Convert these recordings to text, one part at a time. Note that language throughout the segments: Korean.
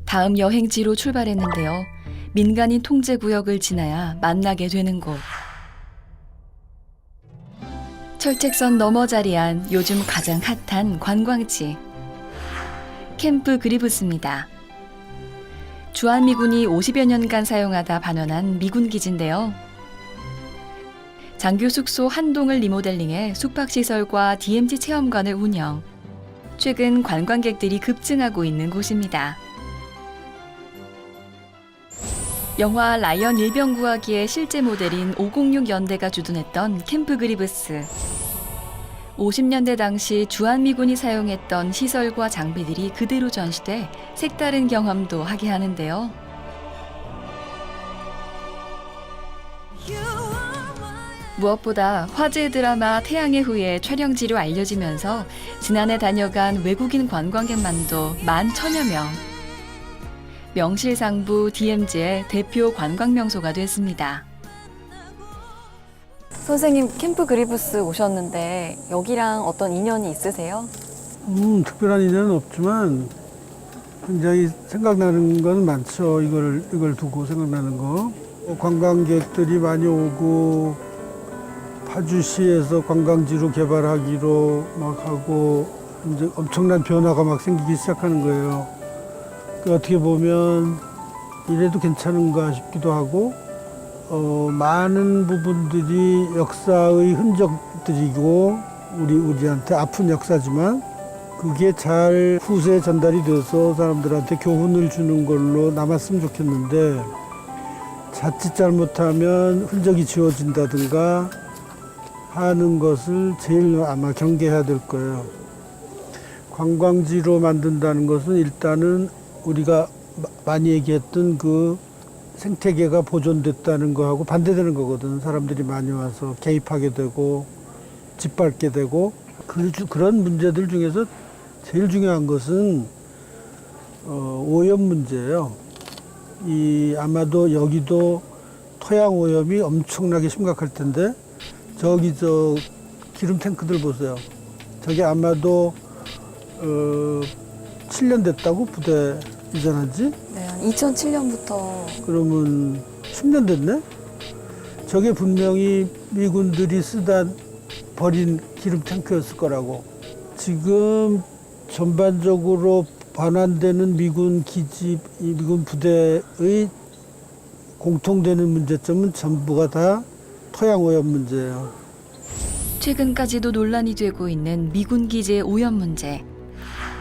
다음 여행지로 출발했는데요. 민간인 통제구역을 지나야 만나게 되는 곳. 철책선 너머 자리한 요즘 가장 핫한 관광지. 캠프 그리브스입니다. 주한미군이 50여 년간 사용하다 반환한 미군 기지인데요. 장교 숙소 한 동을 리모델링해 숙박시설과 DMZ 체험관을 운영. 최근 관광객들이 급증하고 있는 곳입니다. 영화 라이언 일병구하기의 실제 모델인 506 연대가 주둔했던 캠프 그리브스. 50년대 당시 주한미군이 사용했던 시설과 장비들이 그대로 전시돼 색다른 경험도 하게 하는데요. 무엇보다 화제 드라마 태양의 후예 촬영지로 알려지면서 지난해 다녀간 외국인 관광객만도 11,000여 명. 명실상부 DMZ의 대표 관광 명소가 됐습니다. 선생님 캠프 그리브스 오셨는데 여기랑 어떤 인연이 있으세요? 특별한 인연은 없지만 굉장히 생각나는 건 많죠. 이걸 두고 생각나는 거. 관광객들이 많이 오고 파주시에서 관광지로 개발하기로 막 하고 이제 엄청난 변화가 막 생기기 시작하는 거예요. 어떻게 보면 이래도 괜찮은가 싶기도 하고 많은 부분들이 역사의 흔적들이고 우리한테 아픈 역사지만 그게 잘 후세에 전달이 돼서 사람들한테 교훈을 주는 걸로 남았으면 좋겠는데 자칫 잘못하면 흔적이 지워진다든가 하는 것을 제일 아마 경계해야 될 거예요. 관광지로 만든다는 것은 일단은 우리가 많이 얘기했던 그 생태계가 보존됐다는 거하고 반대되는 거거든. 사람들이 많이 와서 개입하게 되고 짓밟게 되고 그런 문제들 중에서 제일 중요한 것은 오염 문제예요. 아마도 여기도 토양 오염이 엄청나게 심각할 텐데 저기 기름 탱크들 보세요. 저게 아마도 7년 됐다고 부대 이전한 지? 네, 2007년부터. 그러면 10년 됐네? 저게 분명히 미군들이 버린 기름 탱크였을 거라고. 지금 전반적으로 반환되는 미군 기지, 미군 부대의 공통되는 문제점은 전부가 다 토양 오염 문제예요. 최근까지도 논란이 되고 있는 미군 기지의 오염 문제.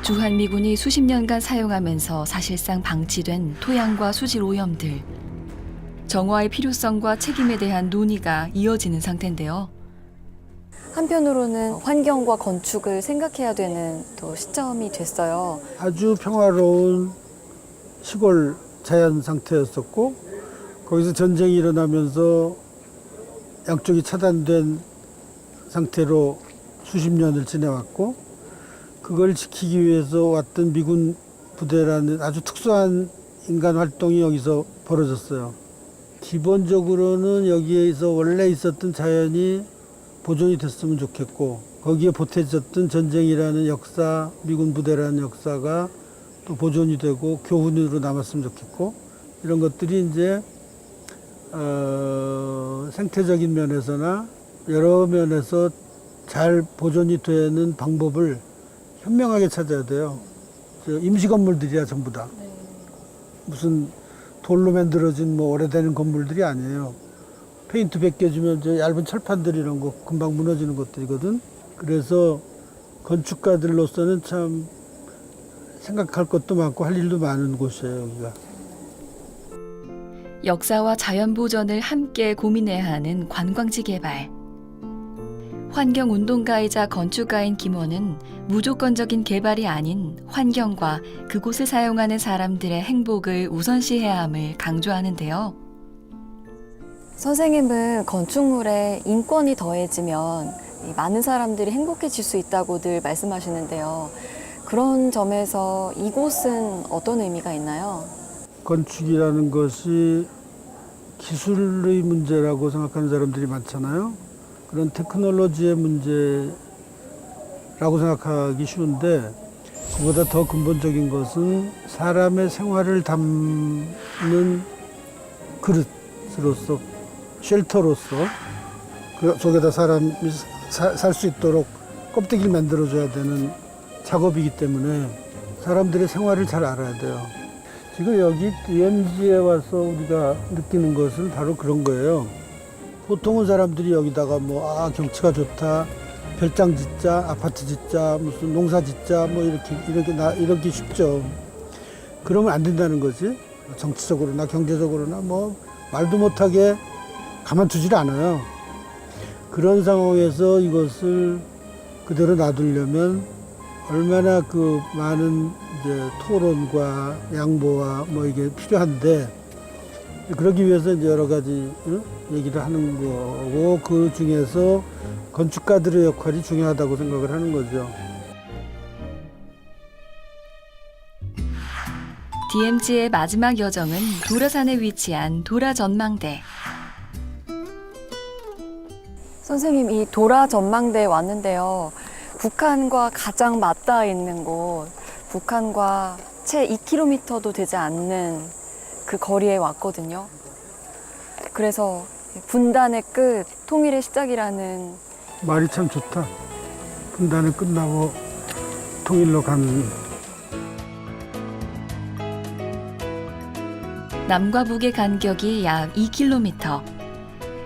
주한미군이 수십 년간 사용하면서 사실상 방치된 토양과 수질 오염들. 정화의 필요성과 책임에 대한 논의가 이어지는 상태인데요. 한편으로는 환경과 건축을 생각해야 되는 또 시점이 됐어요. 아주 평화로운 시골 자연 상태였었고 거기서 전쟁이 일어나면서 양쪽이 차단된 상태로 수십 년을 지내왔고 그걸 지키기 위해서 왔던 미군 부대라는 아주 특수한 인간 활동이 여기서 벌어졌어요. 기본적으로는 여기에서 원래 있었던 자연이 보존이 됐으면 좋겠고 거기에 보태졌던 전쟁이라는 역사, 미군 부대라는 역사가 또 보존이 되고 교훈으로 남았으면 좋겠고 이런 것들이 이제 생태적인 면에서나 여러 면에서 잘 보존이 되는 방법을 현명하게 찾아야 돼요. 임시 건물들이야 전부 다. 무슨 돌로 만들어진 뭐 오래된 건물들이 아니에요. 페인트 벗겨지면 저 얇은 철판들 이런 거 금방 무너지는 것들이거든. 그래서 건축가들로서는 참 생각할 것도 많고 할 일도 많은 곳이에요, 여기가. 역사와 자연 보전을 함께 고민해야 하는 관광지 개발. 환경운동가이자 건축가인 김원은 무조건적인 개발이 아닌 환경과 그곳을 사용하는 사람들의 행복을 우선시해야 함을 강조하는데요. 선생님은 건축물에 인권이 더해지면 많은 사람들이 행복해질 수 있다고 늘 말씀하시는데요. 그런 점에서 이곳은 어떤 의미가 있나요? 건축이라는 것이 기술의 문제라고 생각하는 사람들이 많잖아요. 그런 테크놀로지의 문제라고 생각하기 쉬운데 그보다 더 근본적인 것은 사람의 생활을 담는 그릇으로서, 쉘터로서 그 속에다 사람이 살 수 있도록 껍데기를 만들어줘야 되는 작업이기 때문에 사람들의 생활을 잘 알아야 돼요. 지금 여기 DMZ에 와서 우리가 느끼는 것은 바로 그런 거예요. 보통은 사람들이 여기다가 경치가 좋다, 별장 짓자, 아파트 짓자, 무슨 농사 짓자, 이렇게 쉽죠. 그러면 안 된다는 거지. 정치적으로나 경제적으로나 말도 못하게 가만두질 않아요. 그런 상황에서 이것을 그대로 놔두려면 얼마나 그 많은 이제 토론과 양보와 이게 필요한데, 그러기 위해서 이제 여러 가지 얘기를 하는 거고, 그 중에서 건축가들의 역할이 중요하다고 생각을 하는 거죠. DMZ의 마지막 여정은 도라산에 위치한 도라전망대. 선생님, 이 도라 전망대에 왔는데요. 북한과 가장 맞닿아 있는 곳, 북한과 채 2km도 되지 않는 그 거리에 왔거든요. 그래서 분단의 끝, 통일의 시작이라는 말이 참 좋다. 분단은 끝나고 통일로 가는. 남과 북의 간격이 약 2km.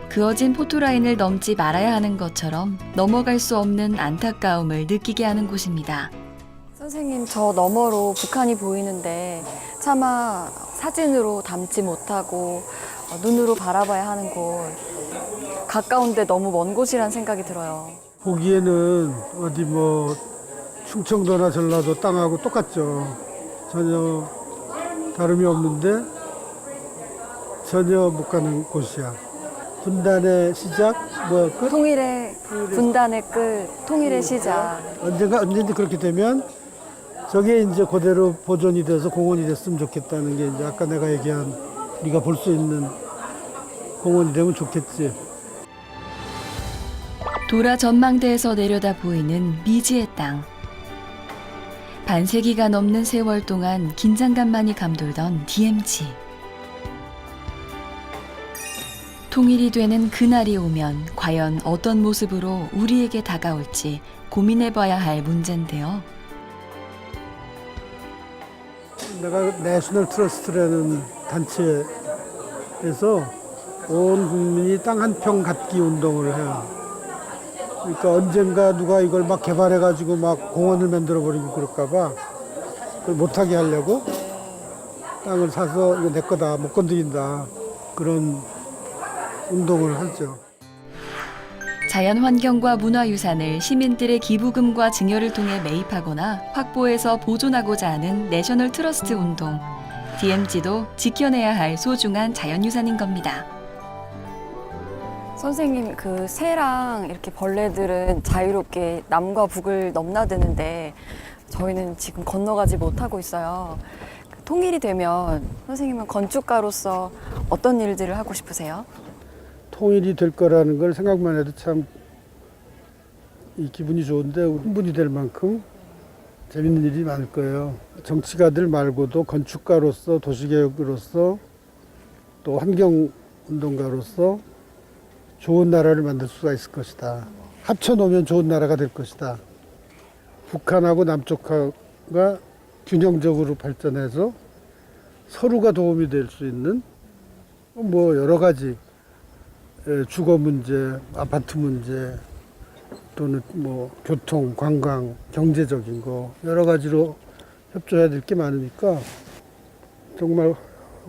그어진 포토라인을 넘지 말아야 하는 것처럼 넘어갈 수 없는 안타까움을 느끼게 하는 곳입니다. 선생님, 저 너머로 북한이 보이는데 차마 사진으로 담지 못하고 눈으로 바라봐야 하는 곳, 가까운데 너무 먼 곳이란 생각이 들어요. 보기에는 어디 충청도나 전라도 땅하고 똑같죠. 전혀 다름이 없는데 전혀 못 가는 곳이야. 분단의 시작, 끝? 통일의 분단의 끝, 통일의 시작. 언젠지 그렇게 되면 저게 이제 그대로 보존이 돼서 공원이 됐으면 좋겠다는 게 이제 아까 내가 얘기한 우리가 볼 수 있는 공원이 되면 좋겠지. 도라 전망대에서 내려다 보이는 미지의 땅. 반세기가 넘는 세월 동안 긴장감만이 감돌던 DMZ. 통일이 되는 그날이 오면 과연 어떤 모습으로 우리에게 다가올지 고민해봐야 할 문제인데요. 내가 내셔널 트러스트라는 단체에서 온 국민이 땅 한 평 갖기 운동을 해요. 그러니까 언젠가 누가 이걸 막 개발해가지고 막 공원을 만들어버리고 그럴까봐 그걸 못하게 하려고 땅을 사서 이거 내 거다, 못 건드린다, 그런 운동을 하죠. 자연환경과 문화유산을 시민들의 기부금과 증여를 통해 매입하거나 확보해서 보존하고자 하는 내셔널 트러스트 운동. DMZ도 지켜내야 할 소중한 자연유산인 겁니다. 선생님, 그 새랑 이렇게 벌레들은 자유롭게 남과 북을 넘나드는데 저희는 지금 건너가지 못하고 있어요. 통일이 되면 선생님은 건축가로서 어떤 일들을 하고 싶으세요? 통일이 될 거라는 걸 생각만 해도 참 이 기분이 좋은데, 흥분이 될 만큼 재밌는 일이 많을 거예요. 정치가들 말고도 건축가로서, 도시개혁으로서, 또 환경운동가로서 좋은 나라를 만들 수가 있을 것이다. 합쳐놓으면 좋은 나라가 될 것이다. 북한하고 남쪽하가 균형적으로 발전해서 서로가 도움이 될 수 있는 여러 가지 주거 문제, 아파트 문제, 또는 교통, 관광, 경제적인 거 여러 가지로 협조해야 될 게 많으니까 정말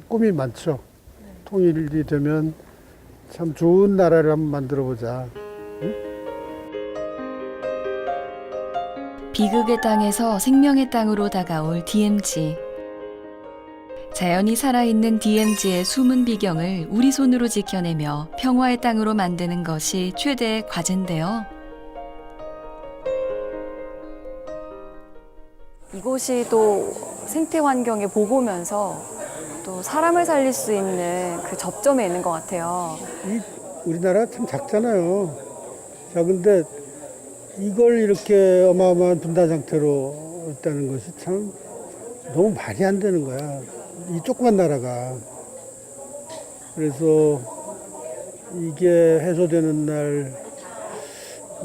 꿈이 많죠. 통일이 되면 참 좋은 나라를 한번 만들어 보자. 응? 비극의 땅에서 생명의 땅으로 다가올 DMZ. 자연이 살아있는 DMZ의 숨은 비경을 우리 손으로 지켜내며 평화의 땅으로 만드는 것이 최대의 과제인데요. 이곳이 또 생태 환경의 보고면서 또 사람을 살릴 수 있는 그 접점에 있는 것 같아요. 우리나라 참 작잖아요. 작은데 이걸 이렇게 어마어마한 분단 상태로 있다는 것이 참 너무 말이 안 되는 거야. 이 조그만 나라가. 그래서 이게 해소되는 날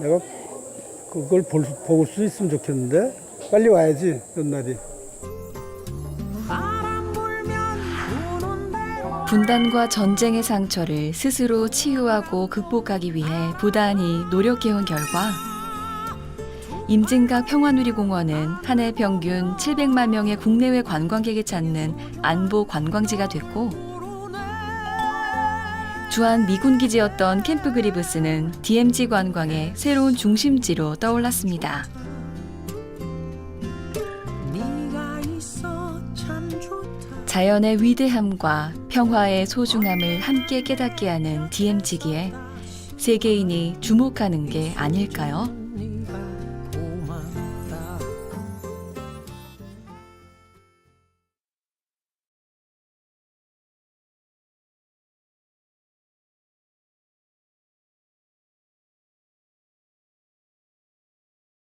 내가 그걸 볼 수 있으면 좋겠는데 빨리 와야지 그런 날이. 분단과 전쟁의 상처를 스스로 치유하고 극복하기 위해 부단히 노력해온 결과 임진각 평화누리공원은 한 해 평균 700만 명의 국내외 관광객이 찾는 안보 관광지가 됐고 주한 미군 기지였던 캠프 그리브스는 DMZ 관광의 새로운 중심지로 떠올랐습니다. 자연의 위대함과 평화의 소중함을 함께 깨닫게 하는 DMZ기에 세계인이 주목하는 게 아닐까요?